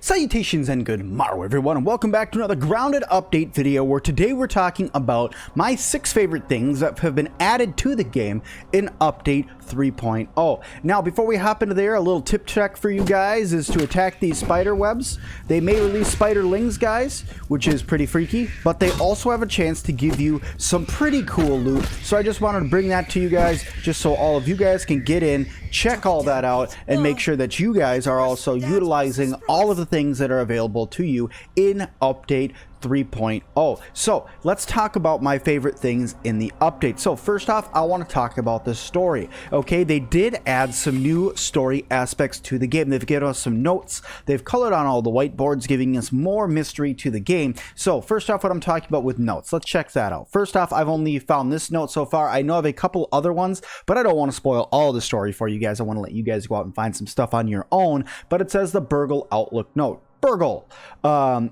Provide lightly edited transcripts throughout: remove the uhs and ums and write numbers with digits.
Salutations and good morrow everyone, and welcome back to another grounded update video where today we're talking about my 6 favorite things that have been added to the game in update 3.0. Now before we hop into there, a little tip check for you guys is to attack these spider webs. They may release spiderlings, guys, which is pretty freaky, but they also have a chance to give you some pretty cool loot. So I just wanted to bring that to you guys just so all of you guys can get in, check all that out, and make sure that you guys are also utilizing all of the things that are available to you in update 3.0. So let's talk about my favorite things in the update. So first off, I want to talk about the story. Okay, they did add some new story aspects to the game. They've given us some notes. They've colored on all the whiteboards, giving us more mystery to the game. So first off, what I'm talking about with notes, let's check that out. First off, I've only found this note so far. I know of a couple other ones, but I don't want to spoil all the story for you guys. I want to let you guys go out and find some stuff on your own. But it says the Burgle Outlook note. Burgle.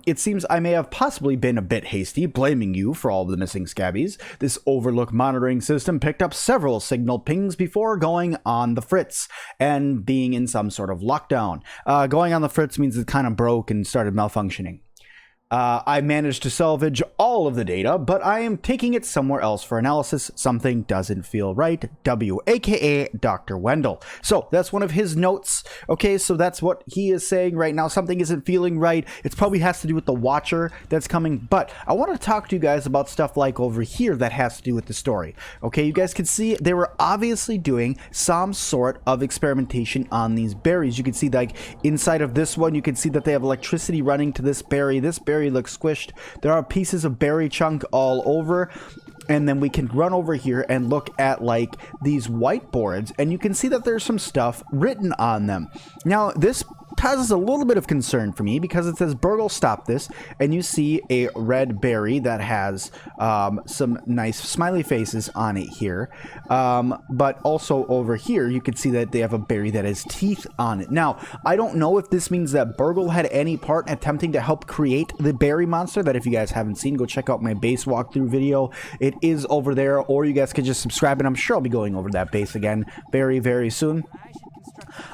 It seems I may have possibly been a bit hasty, blaming you for all of the missing Sca.Bs. This overlook monitoring system picked up several signal pings before going on the fritz and being in some sort of lockdown. Going on the fritz means it kind of broke and started malfunctioning. I managed to salvage all of the data, but I am taking it somewhere else for analysis. Something doesn't feel right. W, aka Dr. Wendell. So that's one of his notes. Okay, so that's what he is saying right now. Something isn't feeling right. It probably has to do with the Watcher that's coming, but I want to talk to you guys about stuff like over here that has to do with the story. Okay, you guys can see they were obviously doing some sort of experimentation on these berries. You can see like inside of this one, you can see that they have electricity running to this berry. This berry looks squished. There are pieces of berry chunk all over, and then we can run over here and look at like these whiteboards, and you can see that there's some stuff written on them. Now this causes a little bit of concern for me because it says Burgle stop this, and you see a red berry that has some nice smiley faces on it here, but also over here you can see that they have a berry that has teeth on it. Now I don't know if this means that Burgle had any part in attempting to help create the berry monster. That if you guys haven't seen, go check out my base walkthrough video. It is over there, or you guys could just subscribe, and I'm sure I'll be going over that base again very soon.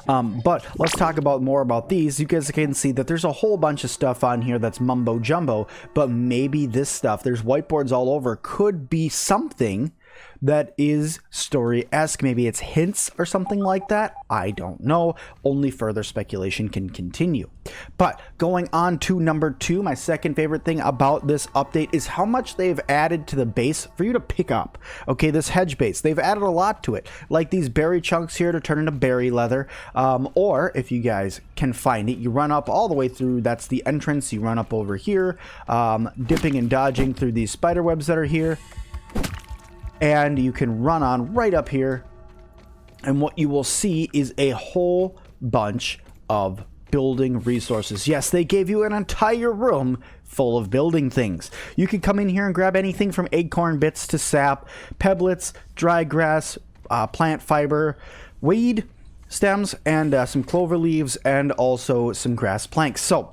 But let's talk about more about these. You guys can see that there's a whole bunch of stuff on here that's mumbo jumbo, but maybe this stuff, there's whiteboards all over, could be something that is story-esque. Maybe it's hints or something like that. I don't know. Only further speculation can continue. But going on to number 2, my second favorite thing about this update is how much they've added to the base for you to pick up. Okay, this hedge base, they've added a lot to it, like these berry chunks here to turn into berry leather, or if you guys can find it, you run up all the way through. That's the entrance. You run up over here, dipping and dodging through these spider webs that are here, and you can run on right up here, and what you will see is a whole bunch of building resources. Yes, they gave you an entire room full of building things. You can come in here and grab anything from acorn bits to sap, pebblets, dry grass, plant fiber, weed stems, and some clover leaves, and also some grass planks. So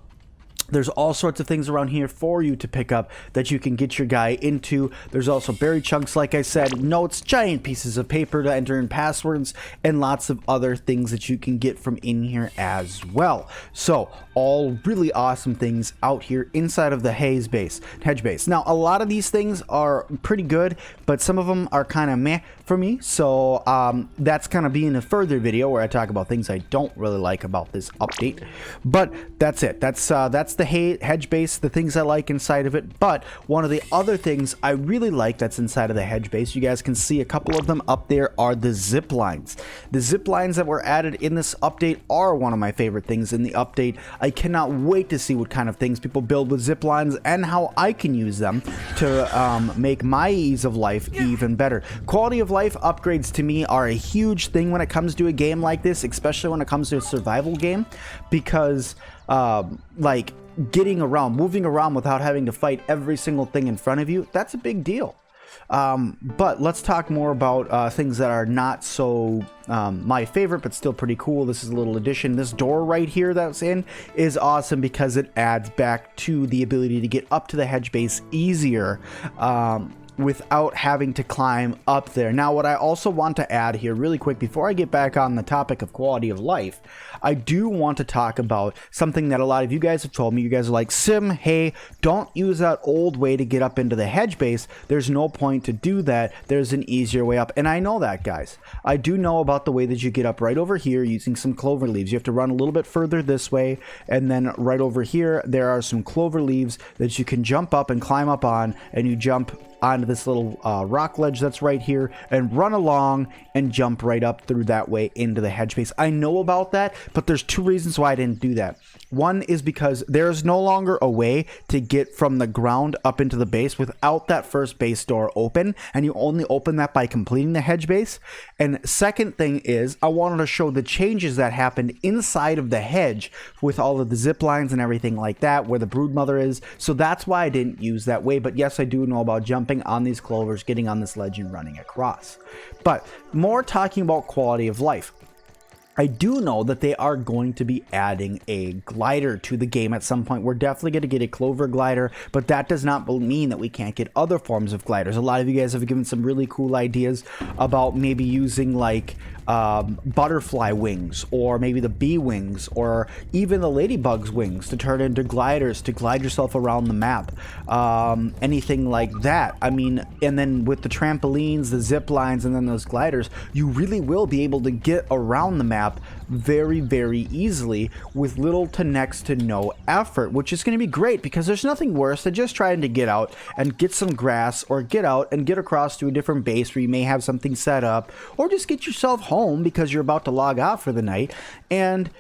there's all sorts of things around here for you to pick up that you can get your guy into. There's also berry chunks, like I said, notes, giant pieces of paper to enter in passwords, and lots of other things that you can get from in here as well. So all really awesome things out here inside of the hedge base. Now a lot of these things are pretty good, but some of them are kind of meh for me. So that's kind of being a further video where I talk about things I don't really like about this update. But that's it. That's the hedge base, the things I like inside of it. But one of the other things I really like that's inside of the hedge base, you guys can see a couple of them up there, are the zip lines. The zip lines that were added in this update are one of my favorite things in the update. I cannot wait to see what kind of things people build with zip lines and how I can use them to make my ease of life even better. Quality of life upgrades to me are a huge thing when it comes to a game like this, especially when it comes to a survival game, because like getting around, moving around without having to fight every single thing in front of you, that's a big deal. But let's talk more about things that are not so my favorite, but still pretty cool. This is a little addition. This door right here that's in is awesome because it adds back to the ability to get up to the hedge base easier. without having to climb up there. Now, what I also want to add here really quick before I get back on the topic of quality of life, I do want to talk about something that a lot of you guys have told me. You guys are like, Sim, hey, don't use that old way to get up into the hedge base. There's no point to do that. There's an easier way up. And I know that, guys. I do know about the way that you get up right over here using some clover leaves. You have to run a little bit further this way, and then right over here there are some clover leaves that you can jump up and climb up on, and you jump onto this little rock ledge that's right here and run along and jump right up through that way into the hedge base. I know about that, but there's two reasons why I didn't do that. One is because there's no longer a way to get from the ground up into the base without that first base door open, and you only open that by completing the hedge base. And second thing is, I wanted to show the changes that happened inside of the hedge with all of the zip lines and everything like that, where the broodmother is. So that's why I didn't use that way. But yes, I do know about jumping on these clovers, getting on this ledge, and running across. But more talking about quality of life. I do know that they are going to be adding a glider to the game at some point. We're definitely going to get a clover glider, but that does not mean that we can't get other forms of gliders. A lot of you guys have given some really cool ideas about maybe using like butterfly wings, or maybe the bee wings, or even the ladybug's wings to turn into gliders to glide yourself around the map. Anything like that. I mean, and then with the trampolines, the zip lines, and then those gliders, you really will be able to get around the map very, very easily with little to next to no effort, which is going to be great because there's nothing worse than just trying to get out and get some grass, or get out and get across to a different base where you may have something set up, or just get yourself home because you're about to log off for the night and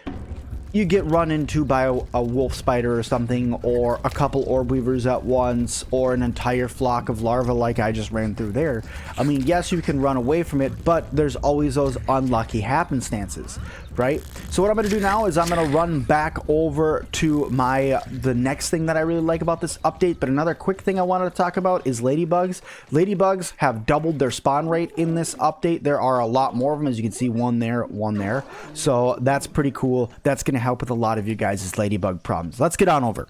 you get run into by a wolf spider or something, or a couple orb weavers at once, or an entire flock of larvae like I just ran through there. I mean, yes, you can run away from it, but there's always those unlucky happenstances, right? So what I'm going to do now is I'm going to run back over to the next thing that I really like about this update. But another quick thing I wanted to talk about is ladybugs. Ladybugs have doubled their spawn rate in this update. There are a lot more of them, as you can see, one there, one there. So that's pretty cool. That's going to help with a lot of you guys' ladybug problems. Let's get on over.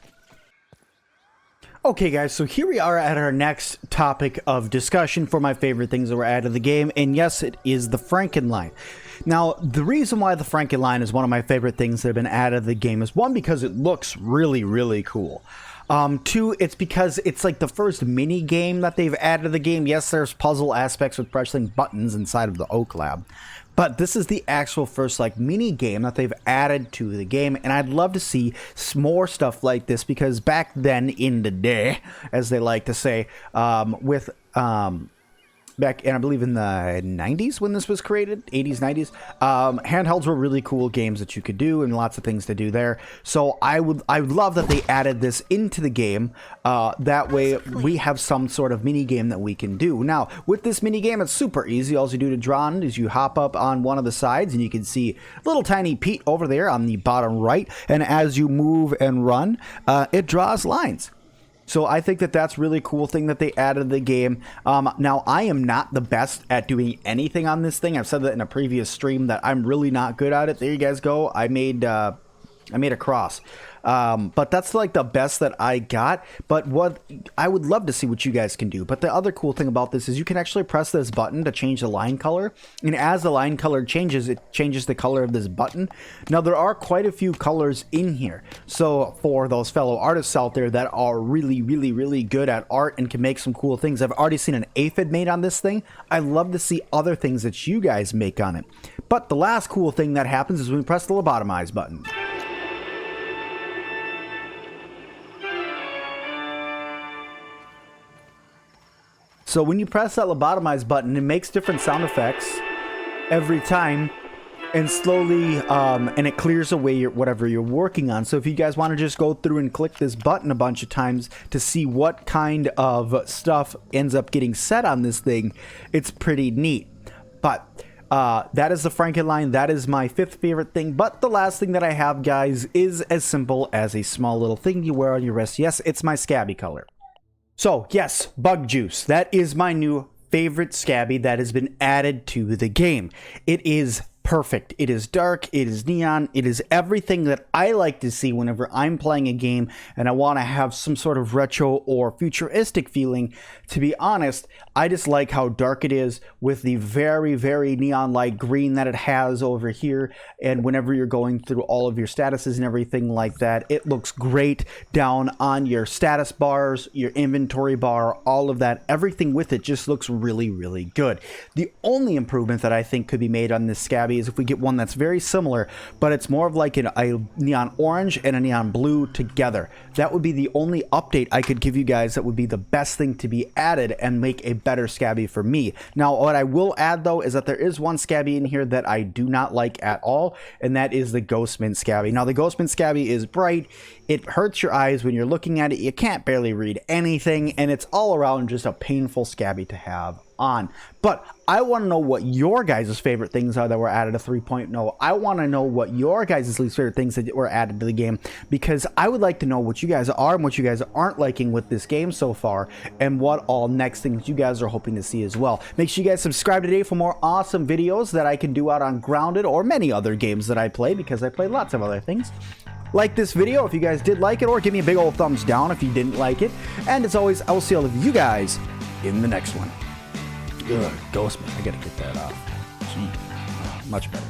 Okay guys, so here we are at our next topic of discussion for my favorite things that were added to the game, and yes, it is the FRANKENLINE. Now, the reason why the FRANKENLINE is one of my favorite things that have been added to the game is, one, because it looks really, really cool. Two, it's because it's like the first mini game that they've added to the game. Yes, there's puzzle aspects with pressing buttons inside of the Oak Lab, but this is the actual first like mini game that they've added to the game, and I'd love to see more stuff like this, because back then in the day, as they like to say, back in, I believe, in the 90s when this was created, 80s, 90s, handhelds were really cool games that you could do, and lots of things to do there. So I would love that they added this into the game. That way we have some sort of mini game that we can do. Now, with this mini game, it's super easy. All you do to draw on is you hop up on one of the sides, and you can see little tiny Pete over there on the bottom right. And as you move and run, it draws lines. So I think that that's really cool thing that they added to the game. Now, I am not the best at doing anything on this thing. I've said that in a previous stream that I'm really not good at it. There you guys go. I made a cross. But that's like the best that I got. But what I would love to see what you guys can do. But the other cool thing about this is you can actually press this button to change the line color. And as the line color changes, it changes the color of this button. Now, there are quite a few colors in here. So for those fellow artists out there that are really, really, really good at art and can make some cool things, I've already seen an aphid made on this thing. I love to see other things that you guys make on it. But the last cool thing that happens is when we press the lobotomize button. So when you press that lobotomize button, it makes different sound effects every time, and slowly, and it clears away whatever you're working on. So if you guys want to just go through and click this button a bunch of times to see what kind of stuff ends up getting set on this thing, it's pretty neat. But that is the FRANKENLINE. That is my fifth favorite thing. But the last thing that I have, guys, is as simple as a small little thing you wear on your wrist. Yes, it's my Sca.B color. So, yes, Bug Juice. That is my new favorite Sca.B that has been added to the game. It is perfect. It is dark, it is neon, it is everything that I like to see whenever I'm playing a game and I want to have some sort of retro or futuristic feeling. To be honest, I just like how dark it is with the very, very neon light green that it has over here, and whenever you're going through all of your statuses and everything like that, it looks great down on your status bars, your inventory bar, all of that. Everything with it just looks really, really good. The only improvement that I think could be made on this Sca.B is if we get one that's very similar, but it's more of like a neon orange and a neon blue together. That would be the only update I could give you guys that would be the best thing to be added and make a better Sca.B for me. Now, what I will add though is that there is one Sca.B in here that I do not like at all, and that is the Ghost Mint Sca.B. Now, the Ghost Mint Sca.B is bright. It hurts your eyes when you're looking at it. You can't barely read anything, and it's all around just a painful Sca.B to have on. But I want to know what your guys' favorite things are that were added to 3.0. I want to know what your guys' least favorite things that were added to the game, because I would like to know what you guys are and what you guys aren't liking with this game so far, and what all next things you guys are hoping to see as well. Make sure you guys subscribe today for more awesome videos that I can do out on Grounded or many other games that I play, because I play lots of other things. Like this video if you guys did like it, or give me a big old thumbs down if you didn't like it. And as always, I will see all of you guys in the next one. Ugh, Ghost Mint, I gotta get that off. Gee, much better.